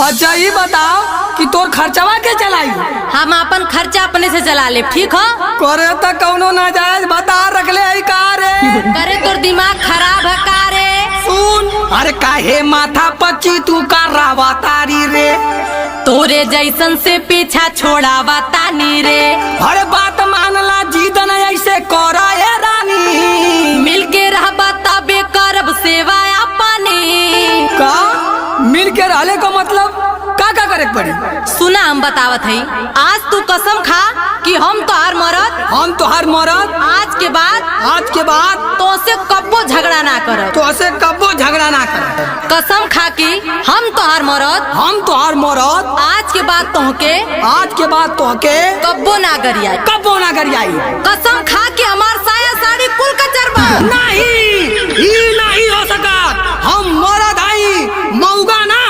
अच्छा ये बताओ कि तोर खर्चवा के चलाई? हम अपन खर्चा अपने से चला ले, ठीक हो? करे तो कौनो नाजायज बता रखले है का रे? करे तोर दिमाग खराब है का रे? सुन, अरे काहे माथा पच्ची तू का रावा तारी रे? तोरे जैसन से पीछा छोड़ावा तानी रे। अरे बात मानला जीत न ऐसे करा है रानी। मिलके रहबा तबे करब सेवा अपनी। का मिल के रहले का मतलब का करे पड़ी? सुना हम बतावत हई, आज तू कसम खा कि हम तोहार मरद आज के बाद तो से कब्बो झगड़ा ना करब। तो से कब्बो झगड़ा ना कर। कसम खा कि हम तोहार मरद आज के बाद तोहके कब्बो ना गरियाई। कसम खा कि हमार साया साड़ी कुल कचरबा। नहीं, ई नहीं हो सका। हम मरद हई, मौगा ना